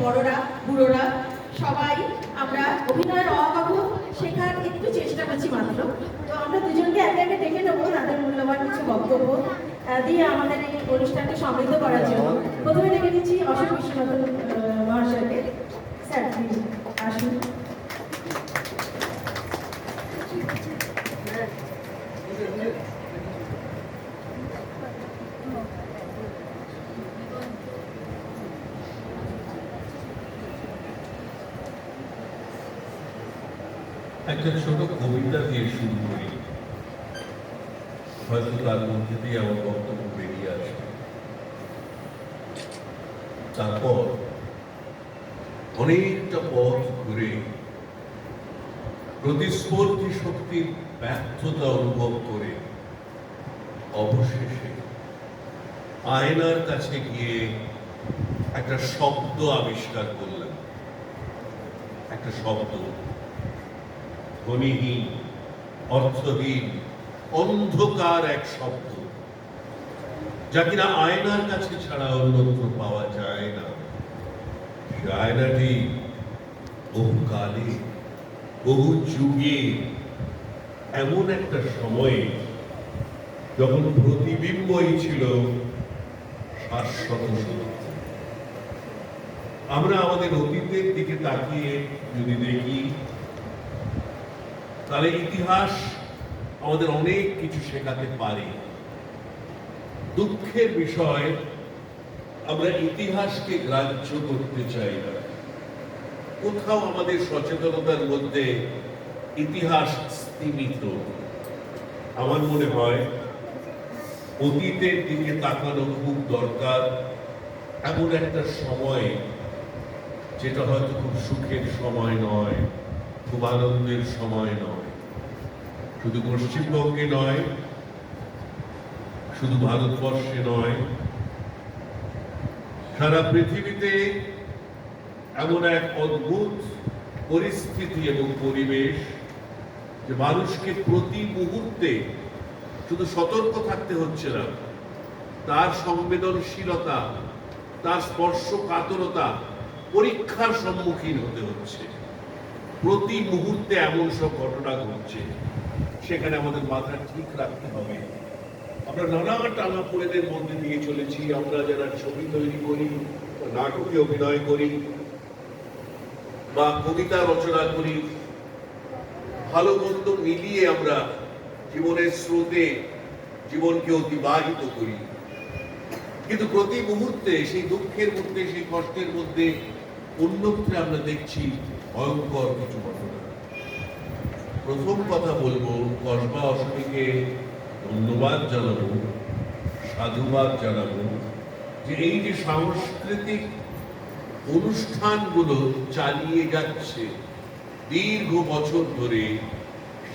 বড়রা বুড়োরা সবাই আমরা অভিনয়ের অভাবও শেখার একটু চেষ্টা করছি মাত্র। তো আমরা দুজনকে একে একে ডেকে নেবো তাদের মূল্যবান কিছু বক্তব্য দিয়ে আমাদের এই অনুষ্ঠানকে সমৃদ্ধ করার জন্য। প্রথমে ডেকে দিচ্ছি অশোক বিশ্বনাথন মহাশয়কে। স্যার প্লিজ আসুন। একটা ছোট কবিতা দিয়ে শুরু করি, হয়তো তার মধ্যে দিয়ে আমার বক্তব্য বেরিয়ে আসবে। তারপর অনেকটা পথ ঘুরে প্রতিস্পর্ধী শক্তির ব্যর্থতা অনুভব করে অবশেষে আয়নার কাছে গিয়ে একটা শব্দ আবিষ্কার করলাম। একটা শব্দ, ধ্বনিহীন, অর্থহীন, অন্ধকার এক শব্দ, যা কিনা আয়নার কাছে ছাড়া অন্যত্র পাওয়া যায় না। সে আয়নাটি বহুকালে, বহু যুগে, এমন একটা সময়ে যখন প্রতিবিম্বই ছিল শাশ্বত সত্য। আমরা আমাদের অতীতের দিকে তাকিয়ে যদি দেখি, তাহলে ইতিহাস আমাদের অনেক কিছু শেখাতে পারে। দুঃখের বিষয়, আমরা ইতিহাসকে গ্রাহ্য করতে চাই না। কোথাও আমাদের সচেতনতার মধ্যে ইতিহাস স্তিমিত। আমার মনে হয় অতীতের দিকে তাকানো খুব দরকার, এমন একটা সময় যেটা হয়তো খুব সুখের সময় নয়, খুব আনন্দের সময় নয়। শুধু পশ্চিমবঙ্গে নয়, শুধু ভারতবর্ষে নয়, সারা পৃথিবীতে এমন এক অদ্ভুত পরিস্থিতি এবং পরিবেশ যে মানুষকে প্রতি মুহূর্তে শুধু সতর্ক থাকতে হচ্ছে না, তার সংবেদনশীলতা, তার স্পর্শকাতরতা পরীক্ষার সম্মুখীন হতে হচ্ছে। প্রতি মুহূর্তে এমন সব ঘটনা ঘটছে, সেখানে আমাদের মাথা ঠিক রাখতে হবে। আমরা নানা টানাপোড়েনের মধ্যে দিয়ে চলেছি। আমরা যারা ছবি তৈরি করি, নাটকে অভিনয় করি বা কবিতা রচনা করি, ভালো মন্দ মিলিয়ে আমরা জীবনের স্রোতে জীবনকে অতিবাহিত করি। কিন্তু প্রতি মুহূর্তে সেই দুঃখের মধ্যে, সেই কষ্টের মধ্যে অন্যত্রে আমরা দেখছি ভয়ঙ্কর কিছু ঘটনা। প্রথম কথা বলবো, কসবা অশোকীকে ধন্যবাদ জানাবো, সাধুবাদ জানাবো যে এই যে সাংস্কৃতিক অনুষ্ঠানগুলো চালিয়ে যাচ্ছে দীর্ঘ বছর ধরে,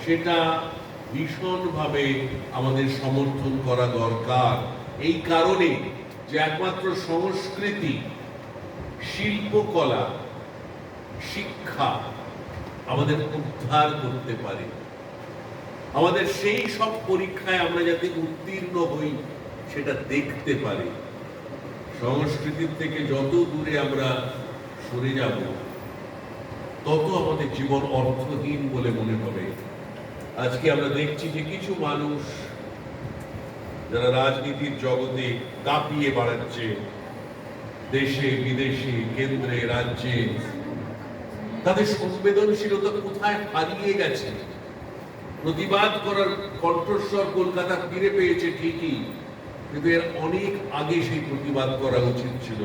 সেটা ভীষণভাবে আমাদের সমর্থন করা দরকার। এই কারণে যে একমাত্র সংস্কৃতি, শিল্পকলা, শিক্ষা আমাদের উদ্ধার করতে পারে। আমাদের সেই সব পরীক্ষায় আমরা যাতে উত্তীর্ণ হই সেটা দেখতে পারি। সংস্কৃতির থেকে যত দূরে আমরা সরে যাব, তত আমাদের জীবন অর্থহীন বলে মনে হবে। আজকে আমরা দেখছি যে কিছু মানুষ যারা রাজনীতির জগতে কাঁপিয়ে বাড়াচ্ছে, দেশে বিদেশে, কেন্দ্রে রাজ্যে, তাদের সংবেদনশীলতা কোথায় হারিয়ে গেছে। প্রতিবাদ করার কণ্ঠস্বর কলকাতা ফিরে পেয়েছে ঠিকই, কিন্তু এর অনেক আগে সেই প্রতিবাদ করা উচিত ছিল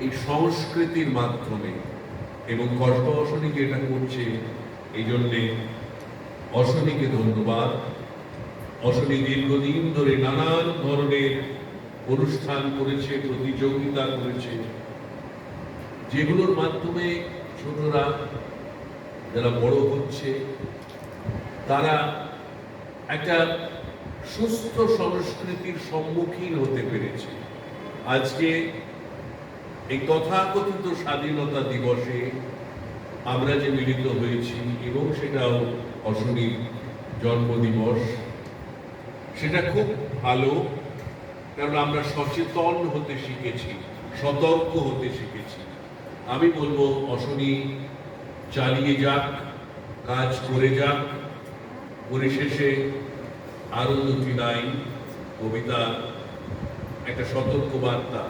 এই সংস্কৃতির মাধ্যমে। এবং কসবা অশোনীকে এটা করছে, এই জন্যে অশোনীকে ধন্যবাদ। অশোনী দীর্ঘদিন ধরে নানান ধরনের অনুষ্ঠান করেছে, প্রতিযোগিতা করেছে, যেগুলোর মাধ্যমে ছোটরা যারা বড় হচ্ছে তারা একটা সুস্থ সংস্কৃতির সম্মুখীন হতে পেরেছে। আজকে এই তথাকথিত স্বাধীনতা দিবসে আমরা যে মিলিত হয়েছি, এবং সেটাও অশোনীর জন্মদিবস, সেটা খুব ভালো। কারণ আমরা সচেতন হতে শিখেছি, সতর্ক হতে শিখেছি। আমি বলবো অশনি চালিয়ে যাক, কাজ করে যাক। পরিশেষে আরো দুটি লাইন কবিতা, একটা সতর্ক বার্তা।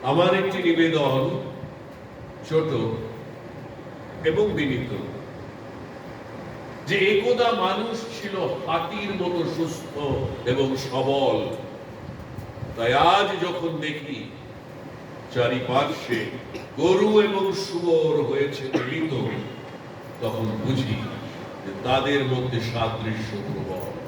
আমার একটি নিবেদন, ছোট এবং বিনীত, যে একদা মানুষ ছিল হাতির মতো সুস্থ এবং সবল, তাই আজ যখন দেখি চারিপার্শ্বে গরু এবং শুয়োর হয়েছে মিলিত, তখন বুঝি যে তাদের মধ্যে সাদৃশ্য প্রবল।